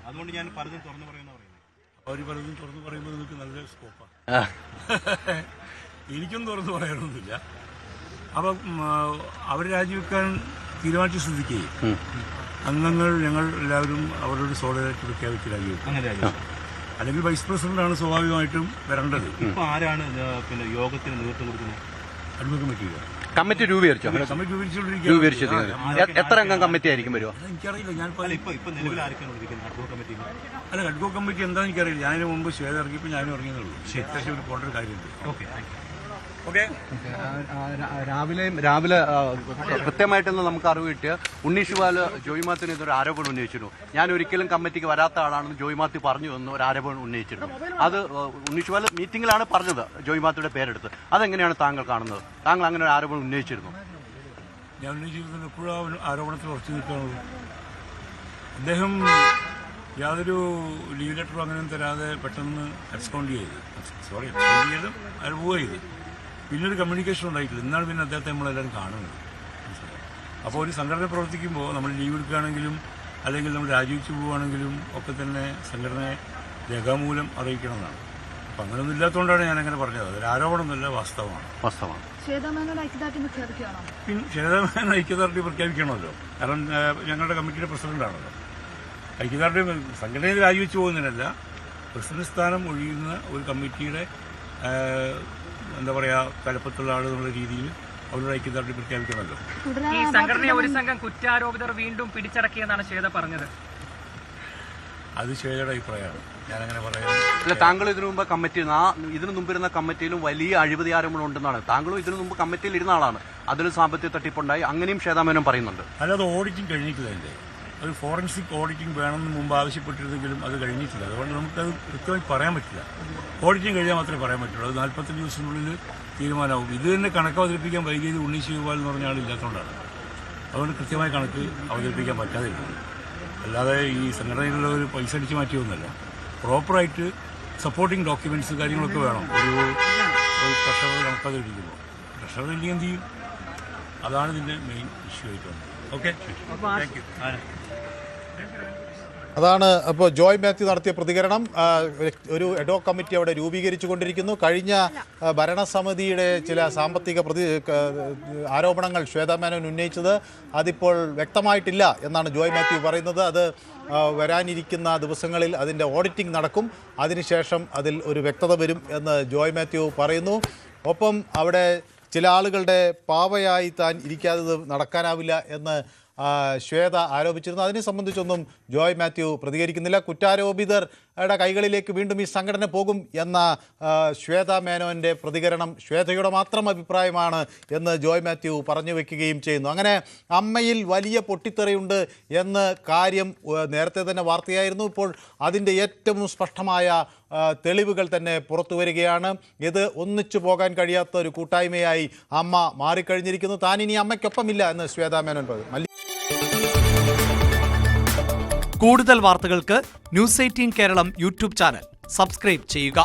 അതുകൊണ്ട് ഞാൻ പലതും തുറന്നു പറയുന്ന അവർ പലതും തുറന്നു പറയുമ്പോൾ നിങ്ങൾക്ക് നല്ല സ്കോപ്പാണ്. എനിക്കും തുറന്നു പറയാനൊന്നുമില്ല. അപ്പം അവർ രാജിവെക്കാൻ തീരുമാനിച്ച സ്ഥിതിക്ക് അംഗങ്ങൾ ഞങ്ങൾ എല്ലാവരും അവരോട് സോളിഡാരിറ്റി പ്രഖ്യാപിച്ച് രാജിവെക്കും. അല്ലെങ്കിൽ വൈസ് പ്രസിഡന്റാണ് സ്വാഭാവികമായിട്ടും വരേണ്ടത്. ഇപ്പൊ ആരാണ് പിന്നെ യോഗത്തിന് നേതൃത്വം കൊടുക്കുന്നത്? അഡ്വ കമ്മിറ്റി രൂപീകരിച്ചോ? എത്ര അംഗം കമ്മിറ്റി ആയിരിക്കും വരുമോ? എനിക്കറിയില്ല. ഞാൻ അല്ല, അഡ്വ കമ്മിറ്റി എന്താണെന്ന് എനിക്കറിയില്ല. ഞാനതിന് മുമ്പ് ശ്വേത ഇറങ്ങിയപ്പോൾ ഞാനും ഇറങ്ങിയതുള്ളൂ. അത്യാവശ്യം ഒരു പോകേണ്ട ഒരു കാര്യമുണ്ട്. ഓക്കെ. രാവിലെ കൃത്യമായിട്ടെന്ന് നമുക്ക് അറിവ് കിട്ടിയ ഉണ്ണീഷുവാല് ജോയ്മാത്തിന് ഇതൊരു ആരോപണം ഉന്നയിച്ചിരുന്നു. ഞാൻ ഒരിക്കലും കമ്മിറ്റിക്ക് വരാത്ത ആളാണെന്ന് ജോയ്മാത്തി പറഞ്ഞു എന്ന് ഒരു ആരോപണം ഉന്നയിച്ചിരുന്നു. അത് ഉണ്ണീഷുവാല് മീറ്റിംഗിലാണ് പറഞ്ഞത്, ജോയ്മാത്തിയുടെ പേരെടുത്ത്. അതെങ്ങനെയാണ് താങ്കൾ കാണുന്നത്? താങ്കൾ അങ്ങനെ ഒരു ആരോപണം ഉന്നയിച്ചിരുന്നു? ഞാൻ ഉന്നയിച്ചിരുന്നു. എപ്പോഴും ആരോപണത്തിൽ ഉറച്ചു നിൽക്കാനുള്ളൂ. അദ്ദേഹം യാതൊരു ലീവ് ലെറ്ററും അങ്ങനെ തരാതെ പെട്ടെന്ന് എക്സ്കൗണ്ട് ചെയ്ത് അയാൾ പോവുക ചെയ്ത്. പിന്നീട് കമ്മ്യൂണിക്കേഷൻ ഉണ്ടായിട്ടില്ല. ഇന്നാണ് പിന്നെ അദ്ദേഹത്തെ നമ്മളെല്ലാവരും കാണുന്നത്. അപ്പോൾ ഒരു സംഘടന പ്രവർത്തിക്കുമ്പോൾ നമ്മൾ ലീവ് എടുക്കുകയാണെങ്കിലും അല്ലെങ്കിൽ നമ്മൾ രാജിവെച്ച് പോവുകയാണെങ്കിലും ഒക്കെ തന്നെ സംഘടനയെ രേഖാമൂലം അറിയിക്കണമെന്നാണ്. അപ്പം അങ്ങനെയൊന്നും ഇല്ലാത്തതുകൊണ്ടാണ് ഞാനങ്ങനെ പറഞ്ഞത്. അതൊരു ആരോപണമൊന്നുമല്ല, വാസ്തവമാണ്. ശ്വേതാമേനോൻ ഐക്യദാർഢ്യം പ്രഖ്യാപിക്കണമല്ലോ. കാരണം ഞങ്ങളുടെ കമ്മിറ്റിയുടെ പ്രസിഡന്റാണല്ലോ. ഐക്യദാർഢ്യം സംഘടനയിൽ രാജിവെച്ച് പോകുന്നതിനല്ല, പ്രസിഡന്റ് സ്ഥാനം ഒഴിയുന്ന ഒരു കമ്മിറ്റിയുടെ എന്താ പറയാ തലപ്പത്തുള്ള ആൾ എന്നുള്ള രീതിയിൽ അവരുടെ ഐക്യദാർഢ്യം പ്രഖ്യാപിക്കണമല്ലോ. ഈ സംഘടനയെ ഒരു സംഘം കുറ്റാരോപിതർ വീണ്ടും പിടിച്ചടക്കിയെന്നാണ് ശ്വേത പറഞ്ഞത്. അത് ശ്വേതയുടെ അഭിപ്രായമാണ്. ഞാനങ്ങനെ പറയാം. അല്ല, താങ്കൾ ഇതിനു മുമ്പ് ഇതിനു മുമ്പിരുന്ന കമ്മിറ്റിയിലും വലിയ അഴിമതി ആരോപണം ഉണ്ടെന്നാണ്. താങ്കളും ഇതിനു മുമ്പ് കമ്മിറ്റിയിൽ ഇരുന്ന ആളാണ്. അതിൽ സാമ്പത്തിക തട്ടിപ്പുണ്ടായി, അങ്ങനെയും ശ്വേതാമേനോൻ പറയുന്നുണ്ട്. അല്ലാതെ ഓഡിറ്റിംഗ് കഴിഞ്ഞിട്ടില്ല. അതിൻ്റെ ഒരു ഫോറൻസിക് ഓഡിറ്റിംഗ് വേണമെന്ന് മുമ്പ് ആവശ്യപ്പെട്ടിരുന്നെങ്കിലും അത് കഴിഞ്ഞിട്ടില്ല. അതുകൊണ്ട് നമുക്കത് കൃത്യമായി പറയാൻ പറ്റില്ല. ഓഡിറ്റിംഗ് കഴിഞ്ഞാൽ മാത്രമേ പറയാൻ പറ്റുള്ളൂ. അത് 45 ദിവസത്തിനുള്ളിൽ തീരുമാനമാകും. ഇത് തന്നെ കണക്ക് അവതരിപ്പിക്കാൻ വൈകിയത് ഉണ്ണീഷുവാൽ എന്ന് പറഞ്ഞ ആളില്ലാത്തതുകൊണ്ടാണ്. അതുകൊണ്ട് കൃത്യമായ കണക്ക് അവതരിപ്പിക്കാൻ പറ്റാതിരുന്നത്. അല്ലാതെ ഈ സംഘടനയിലുള്ള ഒരു പൈസ അടിച്ച് മാറ്റിയൊന്നുമല്ല. പ്രോപ്പറായിട്ട് സപ്പോർട്ടിംഗ് ഡോക്യുമെന്റ്സ് കാര്യങ്ങളൊക്കെ വേണം ഒരു ട്രഷറർ കണക്ക് അവതരിപ്പിക്കുമ്പോൾ. ട്രഷറർ ഇല്ലെങ്കിൽ എന്ത് ചെയ്യും? അതാണ് ഇതിൻ്റെ മെയിൻ ഇഷ്യൂ ആയിട്ട് വന്നത്. Okay, thank you. അതാണ് അപ്പോൾ ജോയ് മാത്യു നടത്തിയ പ്രതികരണം. ഒരു എഡോ കമ്മിറ്റി അവിടെ രൂപീകരിച്ചു കൊണ്ടിരിക്കുന്നു. കഴിഞ്ഞ ഭരണസമിതിയുടെ ചില സാമ്പത്തിക ആരോപണങ്ങൾ ശ്വേതാമേനോൻ ഉന്നയിച്ചത് അതിപ്പോൾ വ്യക്തമായിട്ടില്ല എന്നാണ് ജോയ് മാത്യു പറയുന്നത്. അത് വരാനിരിക്കുന്ന ദിവസങ്ങളിൽ അതിൻ്റെ ഓഡിറ്റിംഗ് നടക്കും. അതിനുശേഷം അതിൽ ഒരു വ്യക്തത വരും എന്ന് ജോയ് മാത്യു പറയുന്നു. ഒപ്പം അവിടെ ചില ആളുകളുടെ പാവയായി താൻ ഇരിക്കാതെ നടക്കാനാവില്ല എന്ന് ശ്വേത ആരോപിച്ചിരുന്നു. അതിനെ സംബന്ധിച്ചൊന്നും ജോയ് മാത്യു പ്രതികരിക്കുന്നില്ല. കുറ്റാരോപിതരുടെ കൈകളിലേക്ക് വീണ്ടും ഈ സംഘടന പോകും എന്ന ശ്വേതാമേനോൻ്റെ പ്രതികരണം ശ്വേതയുടെ മാത്രം അഭിപ്രായമാണ് എന്ന് ജോയ് മാത്യു പറഞ്ഞു വയ്ക്കുകയും ചെയ്യുന്നു. അങ്ങനെ അമ്മയിൽ വലിയ പൊട്ടിത്തെറിയുണ്ട് എന്ന കാര്യം നേരത്തെ തന്നെ വാർത്തയായിരുന്നു. ഇപ്പോൾ അതിൻ്റെ ഏറ്റവും സ്പഷ്ടമായ തെളിവുകൾ തന്നെ പുറത്തു വരികയാണ്. ഇത് ഒന്നിച്ചു പോകാൻ കഴിയാത്ത ഒരു കൂട്ടായ്മയായി അമ്മ മാറിക്കഴിഞ്ഞിരിക്കുന്നു. താൻ ഇനി അമ്മയ്ക്കൊപ്പമില്ല എന്ന് ശ്വേതാമേനോൻ പറഞ്ഞു. കൂടുതൽ വാർത്തകൾക്ക് news 18 Keralam YouTube channel subscribe ചെയ്യുക.